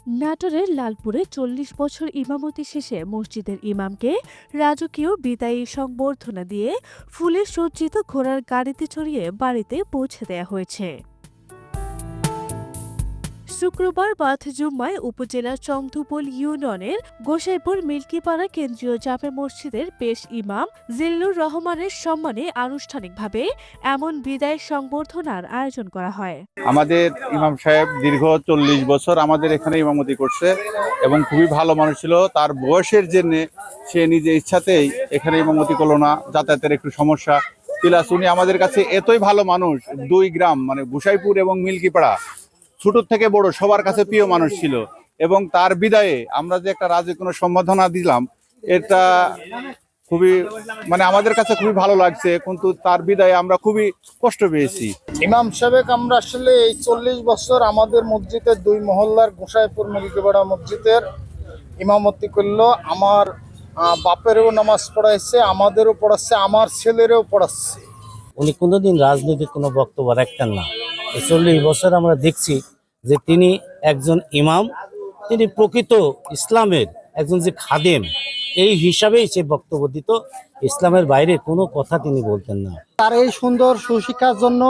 নাটোরের লালপুরে ৪০ বছর ইমামতি শেষে মসজিদের ইমামকে রাজকীয় বিদায়ী সংবর্ধনা দিয়ে ফুলে সজ্জিত ঘোড়ার গাড়িতে চড়িয়ে বাড়িতে পৌঁছে দেয়া হয়েছে। শুক্রবার বাদ জুম্মায় উপজেলার চংধুপোল ইউনিয়নের গোসাইপুর মিল্কিপাড়া কেন্দ্রীয় জামে মসজিদের পেশ ইমাম জিল্লুর রহমানের সম্মানে আনুষ্ঠানিকভাবে এমন বিদায় সংবর্ধনার আয়োজন করা হয়। আমাদের ইমাম সাহেব দীর্ঘ ৪০ বছর আমাদের এখানে ইমামতি করছে এবং খুবই ভালো মানুষ ছিল। তার বয়সের জন্য সে নিজে ইচ্ছাতেই এখানে ইমামতি করলো না, যাতায়াতের একটু সমস্যা প্লাস উনি আমাদের কাছে এতই ভালো মানুষ, ২ গ্রাম মানে গোসাইপুর এবং মিল্কিপাড়া ছোট থেকে বড় সবার কাছে প্রিয় মানুষ ছিল। এবং তার বিদায়ে আমরা যে একটা রাজকীয় সম্বর্ধনা দিলাম, এটা খুবই মানে আমাদের কাছে খুবই ভালো লাগছে, কিন্তু তার বিদায়ে আমরা খুবই কষ্ট পেয়েছি। ইমাম সাহেব আমরা আসলে এই ৪০ বছর আমাদের মসজিদের ২ মহল্লার গোসাইপুর মিল্কিপাড়া মসজিদের ইমামতি করলো। আমার বাপেরও নামাজ পড়াইছে, আমাদেরও পড়াচ্ছে, আমার ছেলেরও পড়াচ্ছে। উনি কোনোদিন রাজনৈতিক কোনো বক্তব্য রাখতেন না। এই ৪০ বছর আমরা দেখছি যে তিনি একজন ইমাম, তিনি প্রকৃত ইসলামের একজন যে খাদেম, এই হিসাবেই সে বক্তব্য দিত। ইসলামের বাইরে কোনো কথা তিনি বলতেন না। তার এই সুন্দর সুশিক্ষার জন্য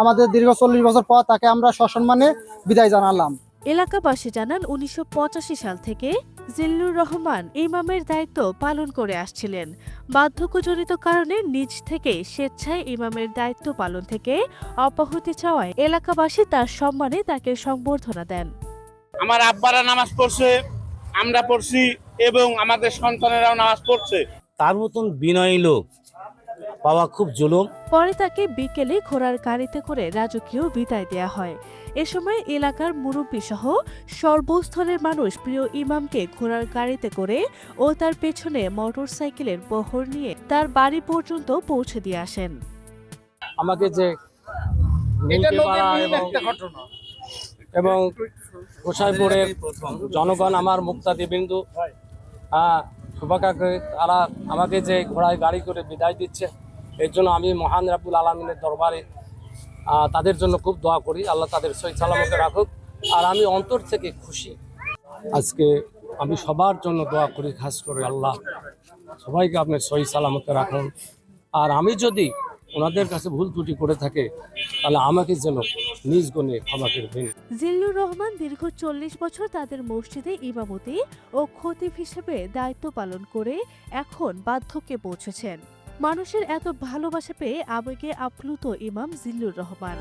আমাদের দীর্ঘ ৪০ বছর পর তাকে আমরা সসম্মানে বিদায় জানালাম। এলাকাবাসী জানান ১৯৮৫ সাল থেকে জিল্লুর রহমান ইমামের দায়িত্ব পালন করে আসছিলেন। বার্ধক্যজনিত কারণে নিজ থেকে স্বেচ্ছায় ইমামের দায়িত্ব পালন থেকে অব্যাহতি চাওয়ায় এলাকাবাসী তার সম্মানে তাকে সংবর্ধনা দেন। আমার আব্বারা নামাজ পড়ছে, আমরা পড়ছি এবং আমাদের সন্তানেরাও নামাজ পড়ছে। তার মতন বিনয়ী লোক পাওয়া খুব জুলুম। পরে তাকে বিকেলে ঘোড়ার গাড়িতে করে রাজকীয় বিদায় দেয়া হয়। এ সময় এলাকার মুরব্বী সহ সর্বস্তরের মানুষ প্রিয় ইমামকে ঘোড়ার গাড়িতে করে ও তার পেছনে মোটরসাইকেলের বহর নিয়ে তার বাড়ি পর্যন্ত পৌঁছে দিয়ে আসেন। আমাকে যে এবং গোসাইপুরের জনগণ, আমার মুক্তাদিবৃন্দু, শুভাকাঙ্ক্ষী, তারা আমাকে যে ঘোড়ায় গাড়ি করে বিদায় দিচ্ছে, এর জন্য আমি মহান রাব্বুল আলামিনের দরবারে তাদের জন্য খুব দোয়া করি, আল্লাহ তাদের সহি সালামতে রাখুক। আর আমি অন্তর থেকে খুশি। আজকে আমি সবার জন্য দোয়া করি, খাস করে আল্লাহ সবাইকে আপনার সহি সালামতে রাখুন। আর আমি যদি ওনাদের কাছে ভুল ত্রুটি করে থাকে তাহলে আমাকে যেন নিজ গুণে ক্ষমা করবেন। জিল্লুর রহমান দীর্ঘ ৪০ বছর তাদের মসজিদে ইমামতি ও খতিব হিসেবে দায়িত্ব পালন করে এখন বার্ধক্যে পৌঁছেছেন। মানুষের এত ভালোবাসা পেয়ে আবেগে আপ্লুত ইমাম জিল্লুর রহমান।